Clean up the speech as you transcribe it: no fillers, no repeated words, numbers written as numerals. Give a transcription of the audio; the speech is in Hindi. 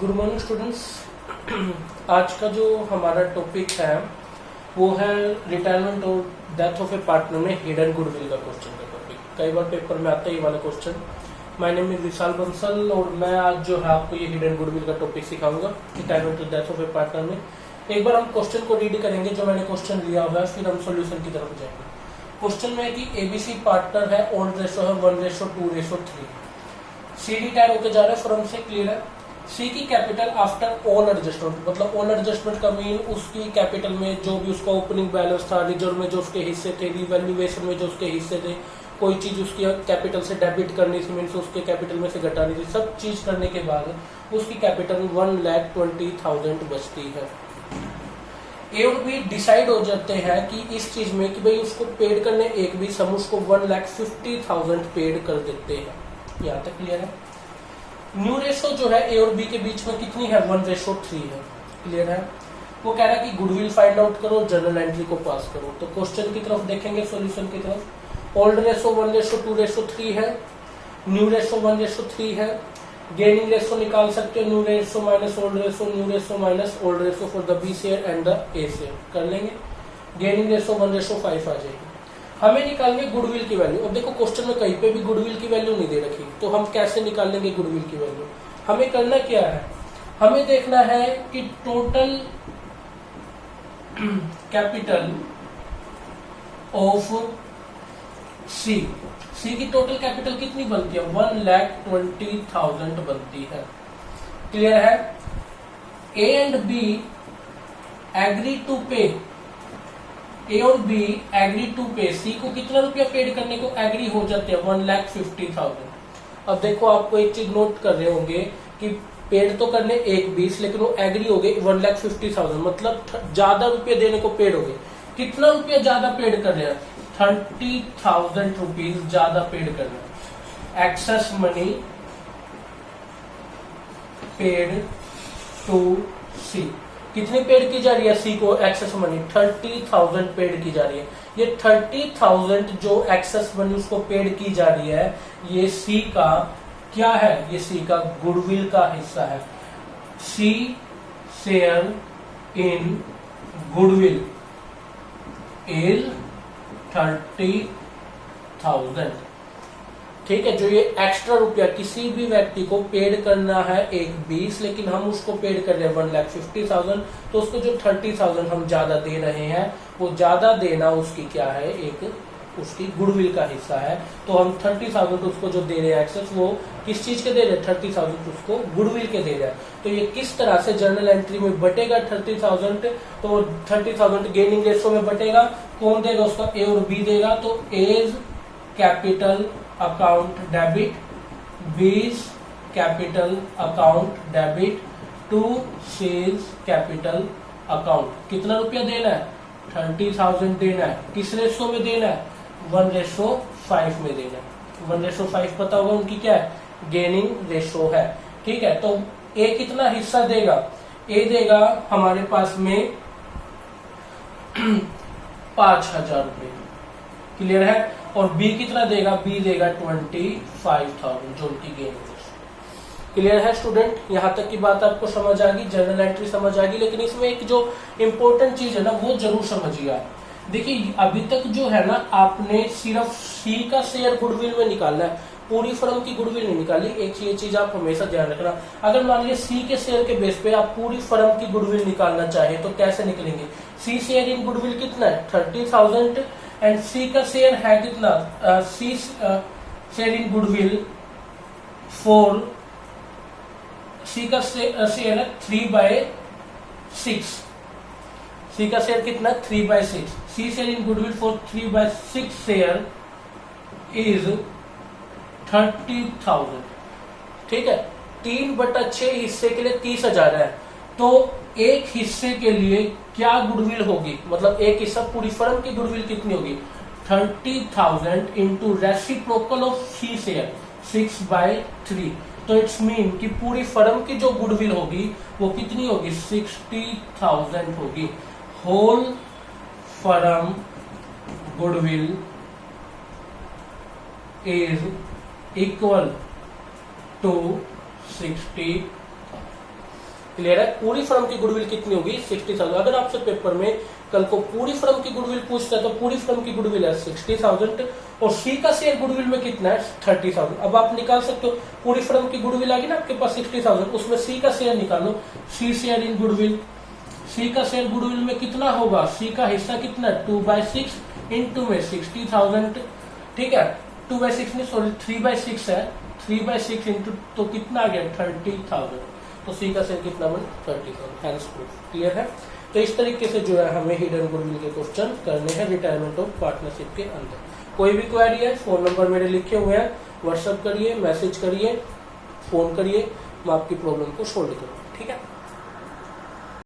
Good morning students. आज का जो हमारा टॉपिक है वो है रिटायरमेंट और डेथ ऑफ ए पार्टनर में हिडन गुडविल का क्वेश्चन का टॉपिक। कई बार पेपर में आता है ये वाला क्वेश्चन। माय नेम इज विशाल बंसल और मैं आज जो है आपको ये हिडन गुडविल का टॉपिक सिखाऊंगा रिटायरमेंट और डेथ ऑफ ए पार्टनर में। एक बार हम क्वेश्चन को रीड करेंगे जो मैंने क्वेश्चन लिया हुआ है, फिर हम सोल्यूशन की तरफ जाएंगे। क्वेश्चन में है कि एबीसी पार्टनर है, ओल्ड रेशो है 1:2:3। सी रिटायर होकर जा रहा है, फर्म से क्लियर है। सी की कैपिटल आफ्टर ऑल एडजस्टमेंट, मतलब ऑल एडजस्टमेंट का मीन उसकी कैपिटल में जो भी उसका ओपनिंग बैलेंस था, रिजर्व में जो उसके हिस्से थे, रिवैल्यूएशन में जो उसके हिस्से थे, कोई चीज उसकी कैपिटल से डेबिट करनी थी, मीन्स उसके कैपिटल में से घटानी थी, सब चीज करने के बाद उसकी कैपिटल 1,20,000 बचती है। ए और बी डिसाइड हो जाते हैं कि इस चीज में कि भाई उसको पेड करने एक भी सम उसको 1,50,000 पेड कर देते हैं। यहाँ तक क्लियर है। न्यू रेशो जो है ए और बी के बीच में कितनी है, 1:3 है। क्लियर है। वो कह रहा है कि गुडविल फाइंड आउट करो, जर्नल एंट्री को पास करो। तो क्वेश्चन की तरफ देखेंगे, सॉल्यूशन की तरफ। ओल्ड रेशो 1:2:3 है, न्यू रेशो 1:3 है। गेनिंग रेशो निकाल सकते हो, new ratio minus old ratio, new ratio minus old ratio for the B share and the A share कर लेंगे। गेनिंग रेशो 1:5 आ जाएगी। हमें निकालनी है गुडविल की वैल्यू। अब देखो क्वेश्चन में कहीं पे भी गुडविल की वैल्यू नहीं दे रखी, तो हम कैसे निकाल लेंगे गुडविल की वैल्यू। हमें करना क्या है, हमें देखना है कि टोटल कैपिटल ऑफ सी की टोटल कैपिटल कितनी बनती है, 1,20,000 बनती है। क्लियर है। A and B agree to pay, A और बी एग्री टू पे, सी को कितना रुपया पेड करने को एग्री हो जाते हैं, 1,50,000। अब देखो आपको एक चीज नोट कर रहे होंगे कि पेड तो करने 1,20,000 लेकिन वो एग्री हो गए 1,50,000, मतलब ज्यादा रुपये देने को पेड हो गए। कितना रुपया ज्यादा पेड कर रहे हैं, 30,000 रुपीज ज्यादा पेड कर रहे हैं। एक्सेस मनी पेड टू सी, कितनी पेड की जा रही है सी को एक्सेस मनी, 30,000 पेड की जा रही है। ये 30,000 जो एक्सेस मनी उसको पेड की जा रही है, ये सी का क्या है, ये सी का गुडविल का हिस्सा है। सी शेयर इन गुडविल इज 30,000। ठीक है। जो ये एक्स्ट्रा रुपया किसी भी व्यक्ति को पेड करना है 1,20,000 लेकिन हम उसको पेड कर रहे हैं 1,50,000, तो उसको जो 30,000 हम ज्यादा दे रहे हैं वो ज्यादा देना उसकी क्या है, एक उसकी गुडविल का हिस्सा है। तो हम 30,000 उसको जो दे रहे हैं एक्सेस, वो किस चीज के दे रहे हैं, 30,000 उसको गुडविल के दे रहे हैं। तो ये किस तरह से जर्नल एंट्री में बटेगा 30,000, तो 30,000 गेनिंग रेशो में बटेगा। कौन देगा उसका, ए और बी देगा। तो A's capital account debit, B's capital account debit to C's capital account. कितना रुपया देना है, 30,000 देना है। किस रेशो में देना है, 1:5 में देना है। 1:5 पता होगा उनकी क्या है, गेनिंग रेशो है। ठीक है। तो ए कितना हिस्सा देगा, ए देगा हमारे पास में 5,000 रुपए। क्लियर है। और बी कितना देगा, बी देगा 25,000 जो उनकी गेनिंग रेशो। क्लियर है स्टूडेंट, यहां तक की बात आपको समझ आ गई, जर्नल एंट्री समझ आ गई। लेकिन इसमें एक जो इंपॉर्टेंट चीज है ना, वो जरूर समझिएगा। देखिए अभी तक जो है ना, आपने सिर्फ सी का शेयर गुडविल में निकालना है, पूरी फर्म की गुडविल नहीं निकाली। एक ये चीज आप हमेशा ध्यान रखना। अगर मान लीजिए सी के शेयर के बेस पे आप पूरी फर्म की गुडविल निकालना चाहे तो कैसे निकलेंगे। सी शेयर इन गुडविल कितना है, 30,000 एंड सी का शेयर है कितना, C share in goodwill for C का शेयर है 3/6। सी का शेयर कितना, 3/6। C share in goodwill for 3/6 share is 30,000। ठीक है। 3/6 हिस्से के लिए 30,000 है, तो एक हिस्से के लिए क्या गुडविल होगी, मतलब एक हिस्सा पूरी फर्म की गुडविल कितनी होगी, 30,000 into reciprocal of C share 6/3। तो इट्स मीन कि पूरी फर्म की जो गुडविल होगी वो कितनी होगी, 60,000 होगी। Whole firm goodwill is equal to 60 clear है? पूरी फर्म की गुडविल कितनी होगी? 60,000। अगर आपसे पेपर में कल को पूरी फर्म की गुडविल पूछता है तो पूरी फर्म की गुडविल है 60,000 और सी का शेयर गुडविल में कितना है? 30,000। अब आप निकाल सकते हो, पूरी फर्म की गुडविल आ गई ना आपके पास 60,000, उसमें सी का शेयर निकालो, सी शेयर इन गुडविल। सी का शेयर गुडविल में कितना होगा? सी का हिस्सा कितना है? 2/6 इंटू में 60,000, ठीक है? 2/6 नहीं सॉरी 3/6 है, 3/6 इंटू तो कितना आ गया? 30,000। तो सी का शेयर कितना बन? 30,000। Hence proof. क्लियर है? तो इस तरीके से जो है हमें हिडन गुडविल के क्वेश्चन करने हैं रिटायरमेंट ऑफ पार्टनरशिप के अंदर। कोई भी क्वेरी है, फोन नंबर मेरे लिखे हुए हैं, व्हाट्सएप करिए, मैसेज करिए, फोन करिए, मैं आपकी प्रॉब्लम को सोल्व करूँ। ठीक है?